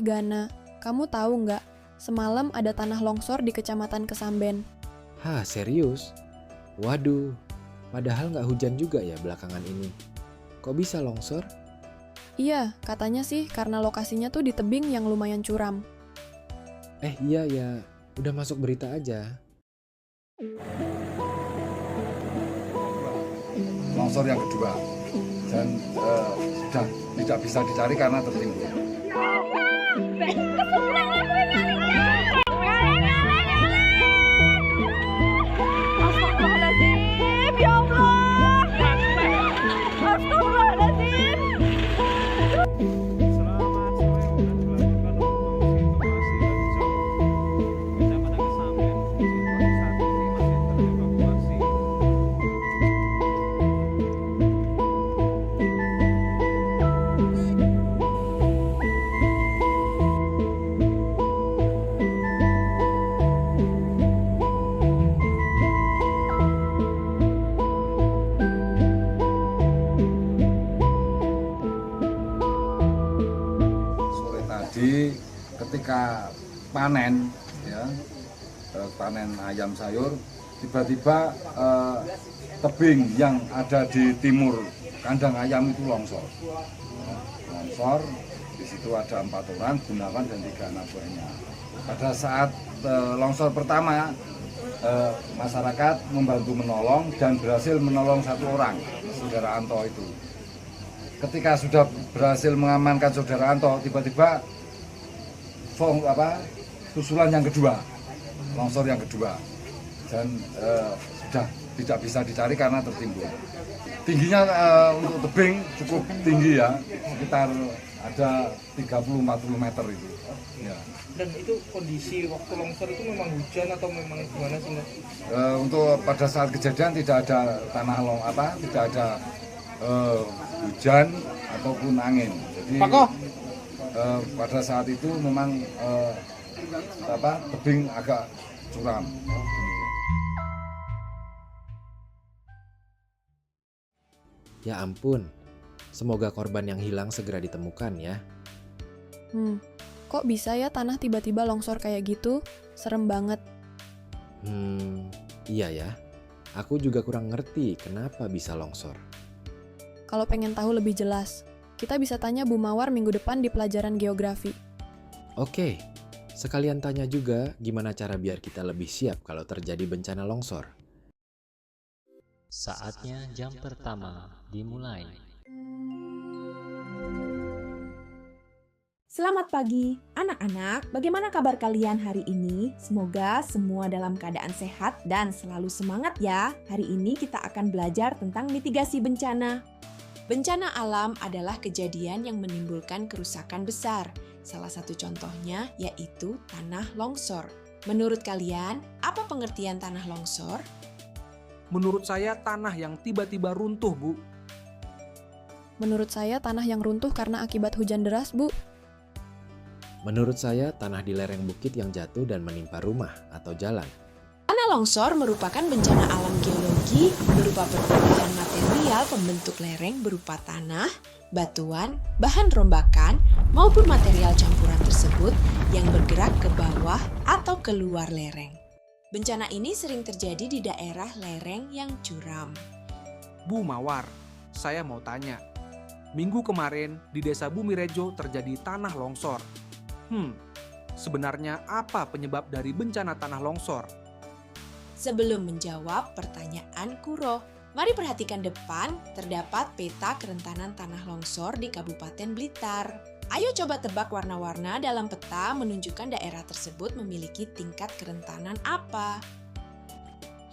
Gana, kamu tahu nggak? Semalam ada tanah longsor di Kecamatan Kesamben. Hah, serius? Waduh, padahal nggak hujan juga ya belakangan ini. Kok bisa longsor? Iya, katanya sih karena lokasinya tuh di tebing yang lumayan curam. Iya ya, udah masuk berita aja. Longsor yang kedua dan sudah tidak bisa dicari karena tertimbun. Astagfirullahaladzim, ya Allah. Astagfirullahaladzim. Selamat sore, dilakukan untuk evakuasi dan Kecamatan Kesamben. Situasi saat ini masih Sore tadi ketika panen panen ayam sayur, tiba-tiba tebing yang ada di timur kandang ayam itu longsor. Longsor, di situ ada 4 orang, Gunawan dan 3 anak buahnya. Pada saat longsor pertama, masyarakat membantu menolong dan berhasil menolong 1 orang, saudara Anto itu. Ketika sudah berhasil mengamankan saudara Anto, tiba-tiba susulan yang kedua, longsor yang kedua, dan sudah tidak bisa dicari karena tertimbun. Tingginya untuk tebing cukup tinggi ya, sekitar ada 30-40 meter itu. Ya. Dan itu kondisi waktu longsor itu memang hujan atau memang gimana sih, Mas? Untuk pada saat kejadian tidak ada tidak ada hujan ataupun angin. Jadi pada saat itu memang tebing agak curam. Ya ampun, semoga korban yang hilang segera ditemukan ya. Kok bisa ya tanah tiba-tiba longsor kayak gitu? Serem banget. Iya ya. Aku juga kurang ngerti kenapa bisa longsor. Kalau pengen tahu lebih jelas, kita bisa tanya Bu Mawar minggu depan di pelajaran geografi. Oke, sekalian tanya juga gimana cara biar kita lebih siap kalau terjadi bencana longsor. Saatnya jam pertama dimulai. Selamat pagi, anak-anak. Bagaimana kabar kalian hari ini? Semoga semua dalam keadaan sehat dan selalu semangat ya. Hari ini kita akan belajar tentang mitigasi bencana. Bencana alam adalah kejadian yang menimbulkan kerusakan besar. Salah satu contohnya yaitu tanah longsor. Menurut kalian, apa pengertian tanah longsor? Menurut saya tanah yang tiba-tiba runtuh, Bu. Menurut saya tanah yang runtuh karena akibat hujan deras, Bu. Menurut saya tanah di lereng bukit yang jatuh dan menimpa rumah atau jalan. Tanah longsor merupakan bencana alam geologi berupa perpindahan material pembentuk lereng berupa tanah, batuan, bahan rombakan, maupun material campuran tersebut yang bergerak ke bawah atau keluar lereng. Bencana ini sering terjadi di daerah lereng yang curam. Bu Mawar, saya mau tanya. Minggu kemarin di Desa Bumirejo terjadi tanah longsor. Sebenarnya apa penyebab dari bencana tanah longsor? Sebelum menjawab pertanyaan Kuro, mari perhatikan depan, terdapat peta kerentanan tanah longsor di Kabupaten Blitar. Ayo coba tebak warna-warna dalam peta menunjukkan daerah tersebut memiliki tingkat kerentanan apa.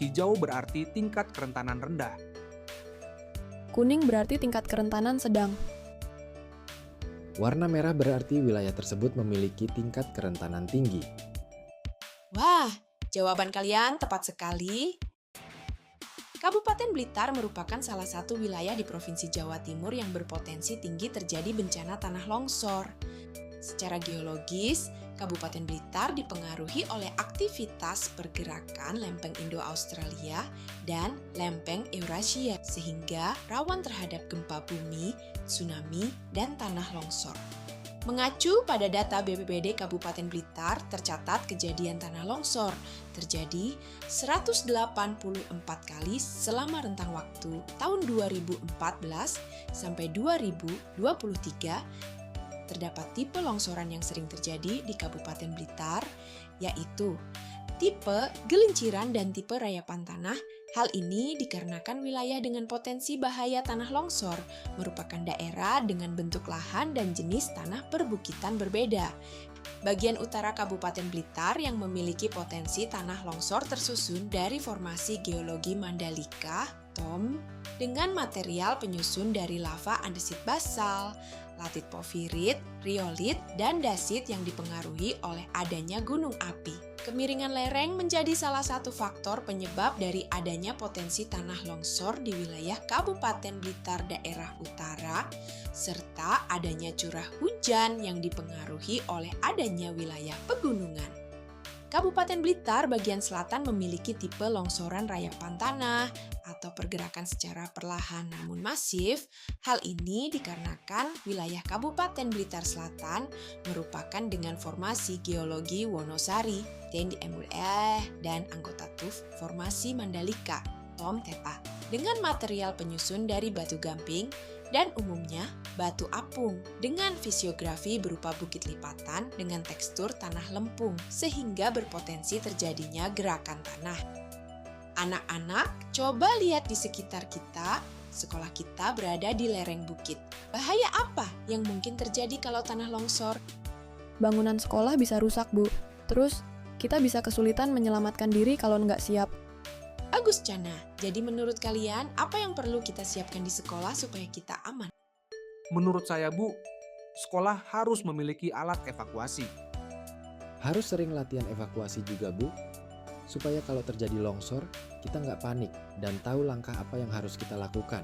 Hijau berarti tingkat kerentanan rendah. Kuning berarti tingkat kerentanan sedang. Warna merah berarti wilayah tersebut memiliki tingkat kerentanan tinggi. Wah, jawaban kalian tepat sekali. Kabupaten Blitar merupakan salah satu wilayah di Provinsi Jawa Timur yang berpotensi tinggi terjadi bencana tanah longsor. Secara geologis, Kabupaten Blitar dipengaruhi oleh aktivitas pergerakan lempeng Indo-Australia dan lempeng Eurasia, sehingga rawan terhadap gempa bumi, tsunami, dan tanah longsor. Mengacu pada data BPBD Kabupaten Blitar, tercatat kejadian tanah longsor terjadi 184 kali selama rentang waktu tahun 2014 sampai 2023. Terdapat tipe longsoran yang sering terjadi di Kabupaten Blitar, yaitu tipe gelinciran dan tipe rayapan tanah. Hal ini dikarenakan wilayah dengan potensi bahaya tanah longsor merupakan daerah dengan bentuk lahan dan jenis tanah perbukitan berbeda. Bagian utara Kabupaten Blitar yang memiliki potensi tanah longsor tersusun dari formasi geologi Mandalika, TOM, dengan material penyusun dari lava andesit basal, latit porfirit, riolit, dan dasit yang dipengaruhi oleh adanya gunung api. Kemiringan lereng menjadi salah satu faktor penyebab dari adanya potensi tanah longsor di wilayah Kabupaten Blitar daerah utara, serta adanya curah hujan yang dipengaruhi oleh adanya wilayah pegunungan. Kabupaten Blitar bagian selatan memiliki tipe longsoran rayapan tanah atau pergerakan secara perlahan namun masif. Hal ini dikarenakan wilayah Kabupaten Blitar Selatan merupakan dengan formasi geologi Wonosari, dan anggota TUF formasi Mandalika, TOM Theta, dengan material penyusun dari batu gamping dan umumnya batu apung dengan fisiografi berupa bukit lipatan dengan tekstur tanah lempung sehingga berpotensi terjadinya gerakan tanah. Anak-anak, coba lihat di sekitar kita, sekolah kita berada di lereng bukit. Bahaya apa yang mungkin terjadi kalau tanah longsor? Bangunan sekolah bisa rusak, Bu. Terus, kita bisa kesulitan menyelamatkan diri kalau nggak siap. Bagus, Cana. Jadi menurut kalian, apa yang perlu kita siapkan di sekolah supaya kita aman? Menurut saya, Bu, sekolah harus memiliki alat evakuasi. Harus sering latihan evakuasi juga, Bu. Supaya kalau terjadi longsor, kita nggak panik dan tahu langkah apa yang harus kita lakukan.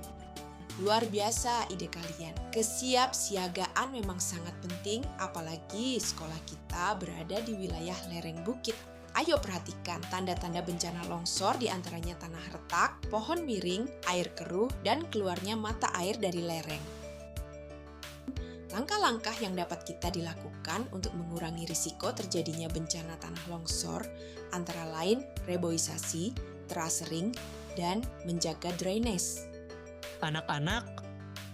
Luar biasa ide kalian. Kesiapsiagaan memang sangat penting, apalagi sekolah kita berada di wilayah lereng bukit. Ayo perhatikan tanda-tanda bencana longsor diantaranya tanah retak, pohon miring, air keruh, dan keluarnya mata air dari lereng. Langkah-langkah yang dapat kita dilakukan untuk mengurangi risiko terjadinya bencana tanah longsor antara lain reboisasi, terasering, dan menjaga drainase. Anak-anak,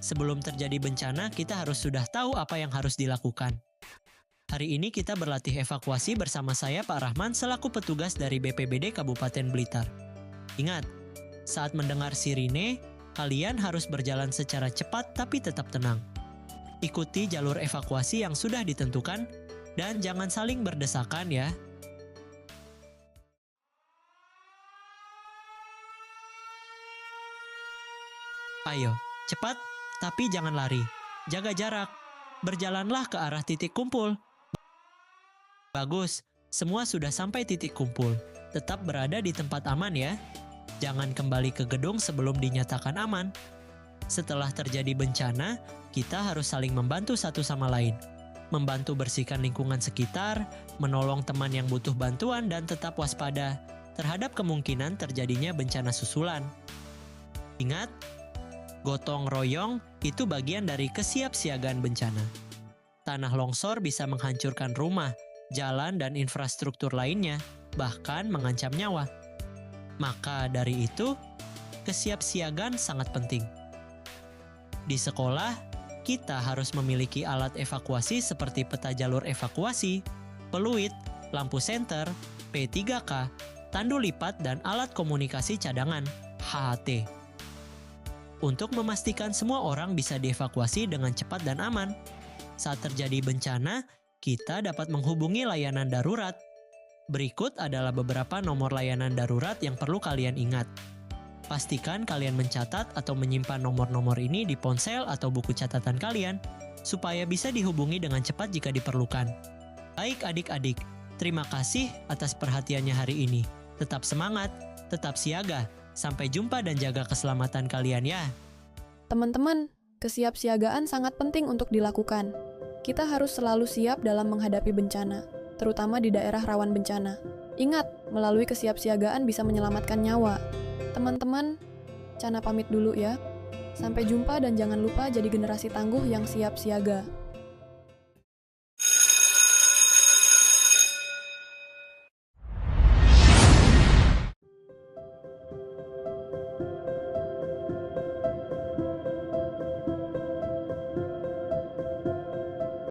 sebelum terjadi bencana kita harus sudah tahu apa yang harus dilakukan. Hari ini kita berlatih evakuasi bersama saya Pak Rahman selaku petugas dari BPBD Kabupaten Blitar. Ingat, saat mendengar sirine, kalian harus berjalan secara cepat tapi tetap tenang. Ikuti jalur evakuasi yang sudah ditentukan dan jangan saling berdesakan ya. Ayo, cepat tapi jangan lari. Jaga jarak. Berjalanlah ke arah titik kumpul. Bagus, semua sudah sampai titik kumpul. Tetap berada di tempat aman ya. Jangan kembali ke gedung sebelum dinyatakan aman. Setelah terjadi bencana, kita harus saling membantu satu sama lain. Membantu bersihkan lingkungan sekitar, menolong teman yang butuh bantuan dan tetap waspada terhadap kemungkinan terjadinya bencana susulan. Ingat, gotong royong itu bagian dari kesiapsiagaan bencana. Tanah longsor bisa menghancurkan rumah, jalan, dan infrastruktur lainnya, bahkan mengancam nyawa. Maka dari itu, kesiapsiagaan sangat penting. Di sekolah, kita harus memiliki alat evakuasi seperti peta jalur evakuasi, peluit, lampu senter, P3K, tandu lipat, dan alat komunikasi cadangan, HHT. Untuk memastikan semua orang bisa dievakuasi dengan cepat dan aman. Saat terjadi bencana, kita dapat menghubungi layanan darurat. Berikut adalah beberapa nomor layanan darurat yang perlu kalian ingat. Pastikan kalian mencatat atau menyimpan nomor-nomor ini di ponsel atau buku catatan kalian, supaya bisa dihubungi dengan cepat jika diperlukan. Baik adik-adik, terima kasih atas perhatiannya hari ini. Tetap semangat, tetap siaga. Sampai jumpa dan jaga keselamatan kalian ya. Teman-teman, kesiapsiagaan sangat penting untuk dilakukan. Kita harus selalu siap dalam menghadapi bencana, terutama di daerah rawan bencana. Ingat, melalui kesiapsiagaan bisa menyelamatkan nyawa. Teman-teman, Cana pamit dulu ya. Sampai jumpa dan jangan lupa jadi generasi tangguh yang siap siaga.